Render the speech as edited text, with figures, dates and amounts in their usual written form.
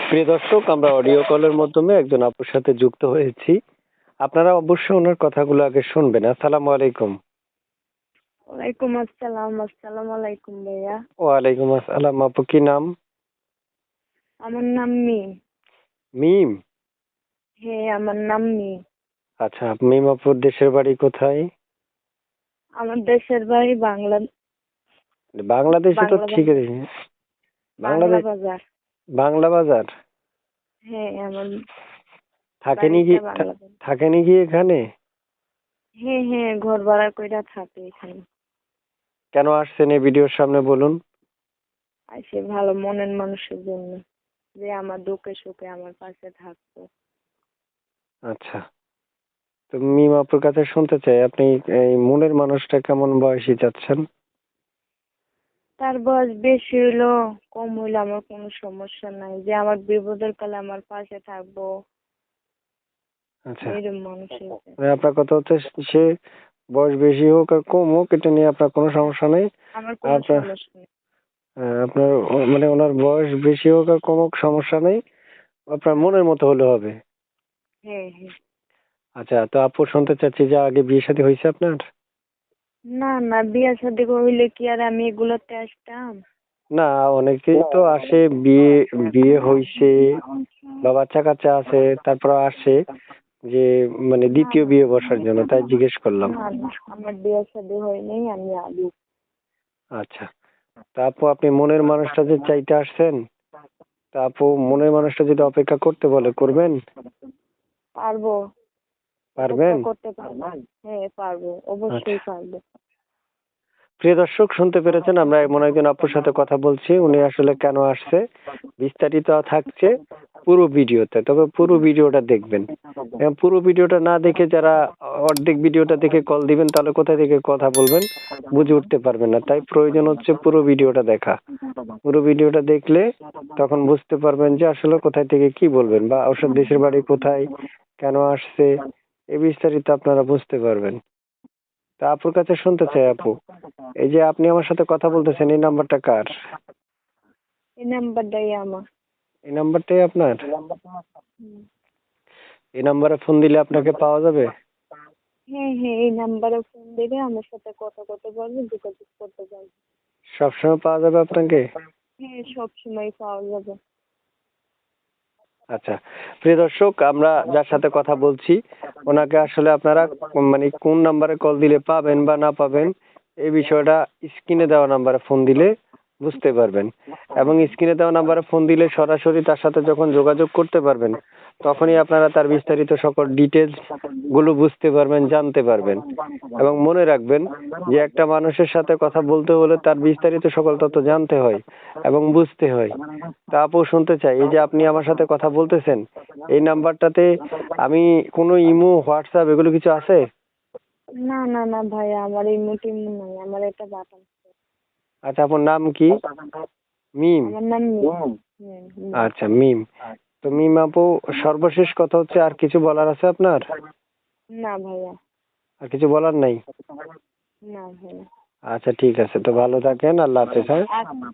প্রিয় দর্শক, আমরা অডিও কলের মাধ্যমে একজন আপুর সাথে যুক্ত হয়েছি। আপনারা অবশ্যই ওনার কথাগুলো আগে শুনবেন। আসসালামু আলাইকুম। ওয়ালাইকুম আসসালাম। আসসালামু আলাইকুম ভাইয়া। ওয়ালাইকুম আসসালাম। আপু, কি নাম? আমার নাম মিম। মিম? হ্যাঁ, আমার নাম মিম। আচ্ছা, মিম আপুর দেশের বাড়ি কোথায়? আমার দেশের বাড়ি বাংলাদেশে তো বাংলা ঠিক বাজার। আছে। বাংলা বাংলাদেশ, বাজার। বাংলা বাজার। হ্যাঁ, আমার থাকেনি কি বাড়িটা বাংলা বাজার। থাকেনি কি এখানে? হ্যাঁ হ্যাঁ, ঘর ভাড়া কইরা থাকে এখানে। কেন আসছেন এই ভিডিওর সামনে বলুন? আসে ভালো মনের মানুষের জন্য, যে আমার দুঃখে সুখে আমার পাশে থাকতো। আচ্ছা, তো মিম আপুর কাছে শুনতে চাই, আপনি এই মনের মানুষটা কেমন বয়সী চাচ্ছেন? তার বয়স বেশি হইলো কম হইলো আমার কোনো সমস্যা নাই, যে আমার বিপদের কালে আমার পাশে থাকবো, আচ্ছা, এরকম মানুষের। মানে আপনার কথা হচ্ছে সে বয়স বেশি হোক আর কম হোক, এটা নিয়ে আপনার কোনো সমস্যা নেই। আমার কোনো আপনার সমস্যা নেই। আপনার মানে ওনার বয়স বেশি হোক আর কম হোক সমস্যা নেই, আপনার মনের মতো হলে হবে। হ্যাঁ হ্যাঁ। আচ্ছা, তো আপু শুনতে চাচ্ছি যে আগে বিয়ে শাদী হয়েছে আপনার? না না, বিয়ে শাদী হইলে কি আর আমি এগুলোতে আসতাম? না, অনেকেই তো আসে, বিয়ে বিয়ে হয়েছে বা বাচ্চা কাচ্চা আছে, তারপর আসে যে মানে না দ্বিতীয় না বিয়ে বসার জন্য, তাই জিজ্ঞেস করলাম। না না, আমার বিয়ে শাদী হয়নি, আমি আগে। আচ্ছা, তা আপু, আপনি মনের মানুষটা যে চাইতে আসছেন, তা আপু মনের মানুষটা যদি অপেক্ষা করতে বলে করবেন? পারবো। পারবেন? অপেক্ষা করতে পারবো। হ্যাঁ পারবো, আচ্ছা, অবশ্যই পারবো। প্রিয় দর্শক, শুনতে পেরেছেন, আমরা এমন একজন আপুর সাথে কথা বলছি। উনি আসলে কেন আসছে বিস্তারিত থাকছে পুরো ভিডিওতে, তবে পুরো ভিডিওটা দেখবেন। এবং পুরো ভিডিওটা না দেখে যারা অর্ধেক ভিডিওটা দেখে কল দিবেন, তাহলে কোথা থেকে কথা বলবেন বুঝে উঠতে পারবেন না। তাই প্রয়োজন হচ্ছে পুরো ভিডিওটা দেখা। পুরো ভিডিওটা দেখলে তখন বুঝতে পারবেন যে আসলে কোথায় থেকে কি বলবেন, বা ওসব দেশের বাড়ি কোথায়, কেন আসছে, এই বিস্তারিত আপনারা বুঝতে পারবেন। তা আপুর কাছে শুনতে চাই, আপু, এই যে আপনি আমার সাথে কথা বলতেছেন, এই নাম্বারটা কার? এই নাম্বারটাই আমার। এই নাম্বারটাই আপনার? হুম। এই নাম্বারে ফোন দিলে আপনাকে পাওয়া যাবে? হ্যাঁ হ্যাঁ, এই নাম্বারে ফোন দিলে আমার সাথে কথা বলতে পারবে, যোগাযোগ করতে পারবে। সবসময় পাওয়া যাবে আপনাকে? হ্যাঁ, সব সময় পাওয়া যাবে। আচ্ছা, প্রিয় দর্শক, আমরা যার সাথে কথা বলছি ওনাকে আসলে আপনারা মানে কোন নাম্বারে কল দিলে পাবেন বা না পাবেন, এই বিষয়টা স্ক্রিনে দেওয়া নাম্বারে ফোন দিলে বুঝতে পারবেন। এবং স্ক্রিনে দেওয়া নাম্বারে ফোন দিলে সরাসরি তার সাথে যখন যোগাযোগ করতে পারবেন, তখনই আপনারা তার বিস্তারিত সকল ডিটেলস গুলো বুঝতে পারবেন, জানতে পারবেন। এবং মনে রাখবেন যে একটা মানুষের সাথে কথা বলতে হলে তার বিস্তারিত সকল তথ্য জানতে হয় এবং বুঝতে হয়। তা আপু, শুনতে চাই, এই যে আপনি আমার সাথে কথা বলতেছেন, এই নাম্বারটাতে আমি কোনো ইমো, হোয়াটসঅ্যাপ এগুলো কিছু আছে? না না না ভাইয়া, আমার এই মোটিভ নাই, আমার এটা বাতাম। আচ্ছা, আপনার নাম কি? মিম? আমার নাম মিম। হুম। আচ্ছা, মিম। তো মিম আপু, সর্বশেষ কথা হচ্ছে, আর কিছু বলার আছে আপনার? না ভাইয়া। আর কিছু বলার নাই? না ভাইয়া। আচ্ছা, ঠিক আছে, তো ভালো থাকেন, আল্লাহ হাফেজ। হ্যাঁ। আচ্ছা।